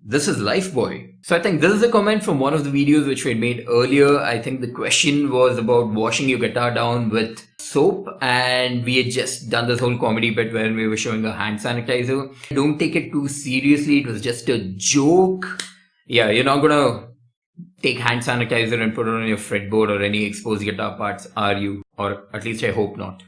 This is Lifebuoy. So I think this is a comment from one of the videos which we had made earlier. I think the question was about washing your guitar down with soap, and we had just done this whole comedy bit where we were showing a hand sanitizer. Don't take it too seriously. It was just a joke. Yeah, you're not gonna take hand sanitizer and put it on your fretboard or any exposed guitar parts, are you? Or at least I hope not.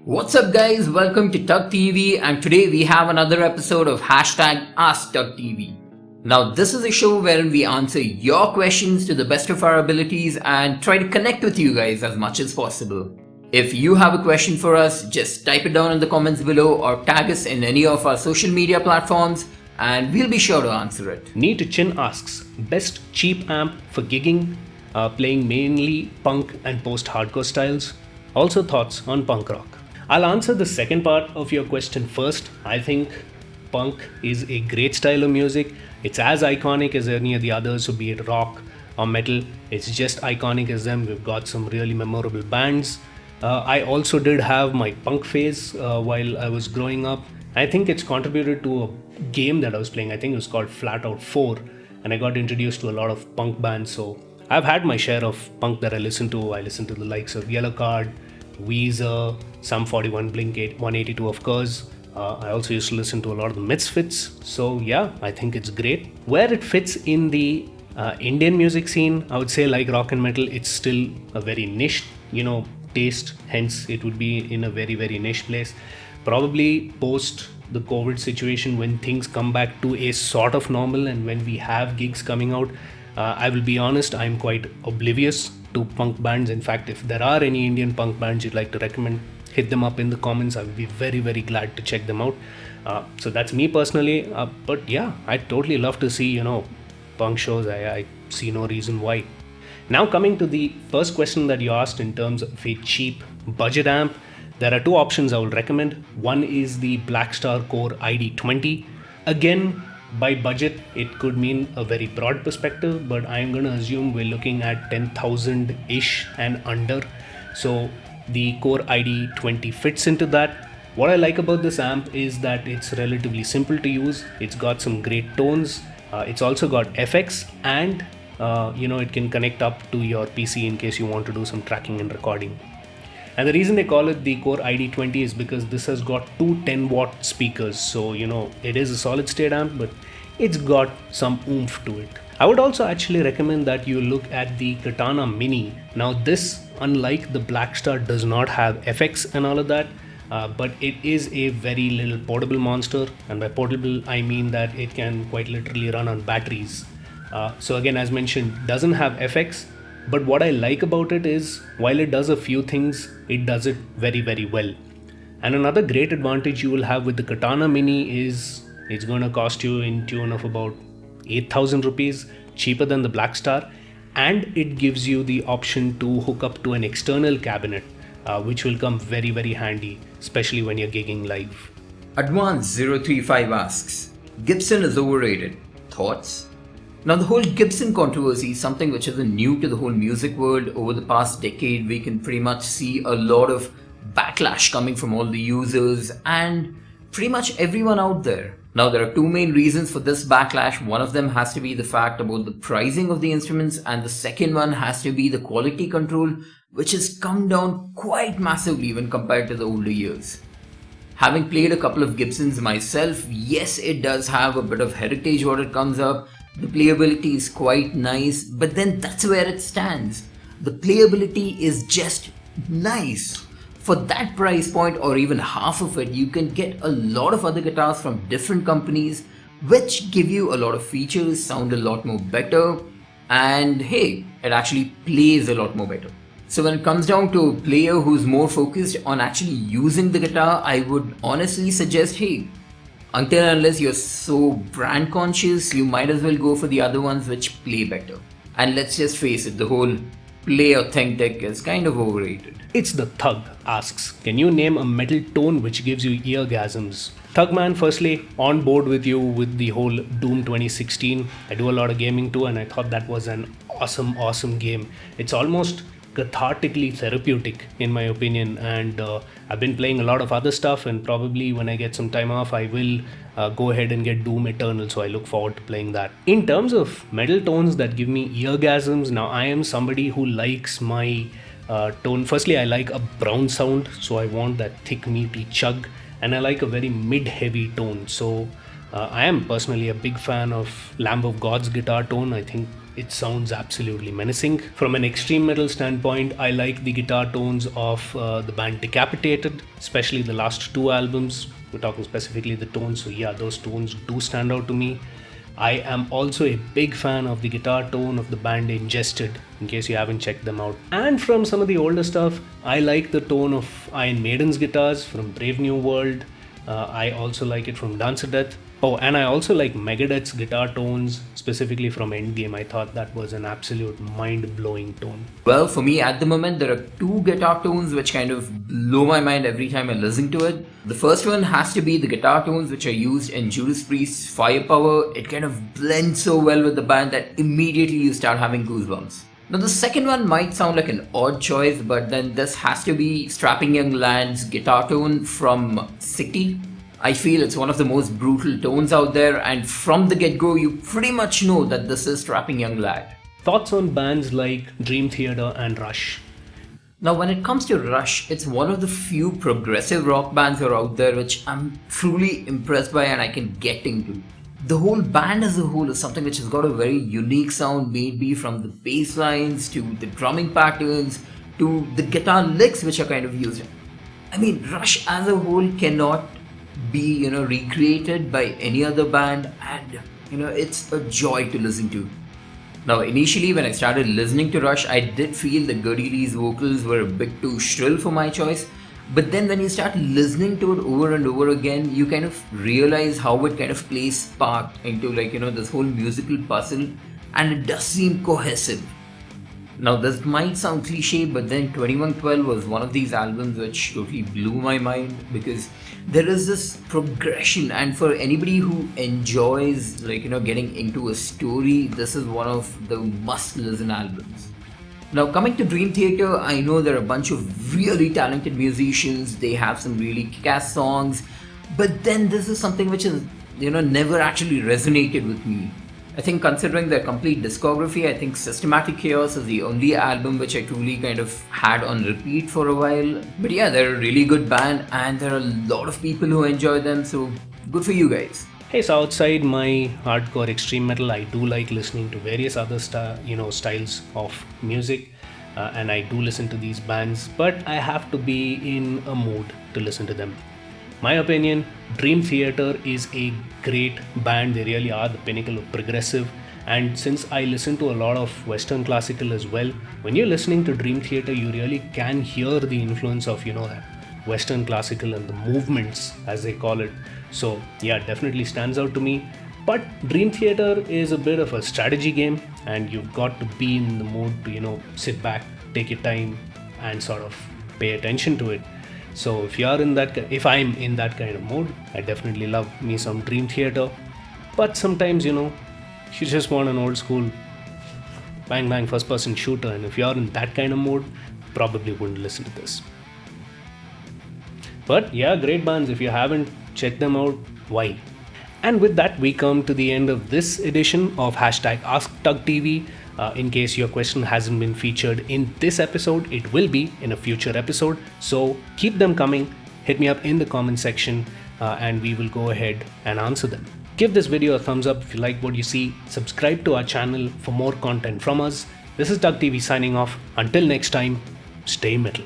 What's up guys, welcome to TUGGtv, and today we have another episode of #Asktuggtv. Now this is a show wherein we answer your questions to the best of our abilities and try to connect with you guys as much as possible. If you have a question for us, just type it down in the comments below or tag us in any of our social media platforms and we'll be sure to answer it. Neat Chin asks, best cheap amp for gigging, playing mainly punk and post-hardcore styles. Also thoughts on punk rock. I'll answer the second part of your question first. I think punk is a great style of music. It's as iconic as any of the others, so be it rock or metal, it's just iconic as them. We've got some really memorable bands. I also did have my punk phase while I was growing up. I think it's contributed to a game that I was playing. I think it was called Flat Out 4, and I got introduced to a lot of punk bands. So I've had my share of punk that I listen to. I listen to the likes of Yellowcard, Weezer, Sum 41, Blink 182 of course. I also used to listen to a lot of the Misfits. So yeah, I think it's great. Where it fits in the Indian music scene, I would say like rock and metal, it's still a very niche, taste. Hence, it would be in a very, very niche place. Probably post the COVID situation, when things come back to a sort of normal and when we have gigs coming out, I will be honest, I'm quite oblivious to punk bands. In fact, if there are any Indian punk bands you'd like to recommend, hit them up in the comments. I would be very, very glad to check them out. So that's me personally. But yeah, I'd totally love to see, punk shows. I see no reason why. Now coming to the first question that you asked in terms of a cheap budget amp, there are two options I will recommend. One is the Blackstar Core ID20. Again, by budget, it could mean a very broad perspective, but I'm going to assume we're looking at 10,000-ish and under. So the Core ID20 fits into that. What I like about this amp is that it's relatively simple to use. It's got some great tones. It's also got FX and it can connect up to your PC in case you want to do some tracking and recording. And the reason they call it the Core ID20 is because this has got two 10-watt speakers. So, it is a solid state amp, but it's got some oomph to it. I would also actually recommend that you look at the Katana Mini. Now this, unlike the Blackstar, does not have FX and all of that, but it is a very little portable monster. And by portable, I mean that it can quite literally run on batteries. So again, as mentioned, doesn't have FX. But what I like about it is, while it does a few things, it does it very, very well. And another great advantage you will have with the Katana Mini is it's going to cost you in tune of about 8,000 rupees, cheaper than the Blackstar. And it gives you the option to hook up to an external cabinet, which will come very, very handy, especially when you're gigging live. Advance035 asks, Gibson is overrated. Thoughts? Now the whole Gibson controversy is something which isn't new to the whole music world. Over the past decade, we can pretty much see a lot of backlash coming from all the users and pretty much everyone out there. Now there are two main reasons for this backlash. One of them has to be the fact about the pricing of the instruments, and the second one has to be the quality control, which has come down quite massively when compared to the older years. Having played a couple of Gibsons myself, yes, it does have a bit of heritage when it comes up. The playability is quite nice, but then that's where it stands. The playability is just nice. For that price point or even half of it, you can get a lot of other guitars from different companies which give you a lot of features, sound a lot more better, and hey, it actually plays a lot more better. So when it comes down to a player who's more focused on actually using the guitar, I would honestly suggest, hey, until and unless you're so brand conscious, you might as well go for the other ones which play better. And let's just face it, the whole play authentic is kind of overrated. It's the Thug asks, can you name a metal tone which gives you eargasms? Thugman, firstly, on board with you with the whole Doom 2016. I do a lot of gaming too, and I thought that was an awesome game. It's almost cathartically therapeutic in my opinion, and I've been playing a lot of other stuff, and probably when I get some time off I will go ahead and get Doom Eternal, so I look forward to playing that. In terms of metal tones that give me eargasms, now I am somebody who likes my tone. Firstly, I like a brown sound, so I want that thick meaty chug, and I like a very mid-heavy tone. So I am personally a big fan of Lamb of God's guitar tone. I think it sounds absolutely menacing. From an extreme metal standpoint, I like the guitar tones of the band Decapitated, especially the last two albums. We're talking specifically the tones, so yeah, those tones do stand out to me. I am also a big fan of the guitar tone of the band Ingested, in case you haven't checked them out. And from some of the older stuff, I like the tone of Iron Maiden's guitars from Brave New World. I also like it from Dance of Death. Oh, and I also like Megadeth's guitar tones, specifically from Endgame. I thought that was an absolute mind-blowing tone. Well, for me at the moment, there are two guitar tones which kind of blow my mind every time I listen to it. The first one has to be the guitar tones which are used in Judas Priest's Firepower. It kind of blends so well with the band that immediately you start having goosebumps. Now the second one might sound like an odd choice, but then this has to be Strapping Young Lad's guitar tone from City. I feel it's one of the most brutal tones out there, and from the get-go you pretty much know that this is Strapping Young Lad. Thoughts on bands like Dream Theater and Rush? Now when it comes to Rush, it's one of the few progressive rock bands that are out there which I'm truly impressed by and I can get into. The whole band as a whole is something which has got a very unique sound, maybe from the bass lines to the drumming patterns to the guitar licks which are kind of used. I mean, Rush as a whole cannot be recreated by any other band, and it's a joy to listen to. Now initially when I started listening to Rush, I did feel that Geddy Lee's vocals were a bit too shrill for my choice, but then when you start listening to it over and over again, you kind of realize how it kind of plays part into this whole musical puzzle, and it does seem cohesive. Now this might sound cliche, but then 2112 was one of these albums which totally blew my mind, because there is this progression, and for anybody who enjoys getting into a story, this is one of the must listen albums. Now coming to Dream Theater, I know there are a bunch of really talented musicians, they have some really kick-ass songs, but then this is something which has never actually resonated with me. I think considering their complete discography, I think Systematic Chaos is the only album which I truly kind of had on repeat for a while. But yeah, they're a really good band and there are a lot of people who enjoy them, so good for you guys. Hey, so outside my hardcore extreme metal, I do like listening to various other styles of music, and I do listen to these bands, but I have to be in a mood to listen to them. My opinion, Dream Theater is a great band. They really are the pinnacle of progressive, and since I listen to a lot of Western classical as well, when you're listening to Dream Theater, you really can hear the influence of that Western classical and the movements as they call it. So yeah, definitely stands out to me. But Dream Theater is a bit of a strategy game, and you've got to be in the mood to sit back, take your time, and sort of pay attention to it. So if I'm in that kind of mood, I definitely love me some Dream Theater. But sometimes you just want an old school bang bang first person shooter, and if you're in that kind of mood, probably wouldn't listen to this. But yeah, great bands. If you haven't checked them out, why? And with that, we come to the end of this edition of #Asktuggtv. In case your question hasn't been featured in this episode, it will be in a future episode. So keep them coming. Hit me up in the comment section and we will go ahead and answer them. Give this video a thumbs up if you like what you see. Subscribe to our channel for more content from us. This is TUGGtv signing off. Until next time, stay metal.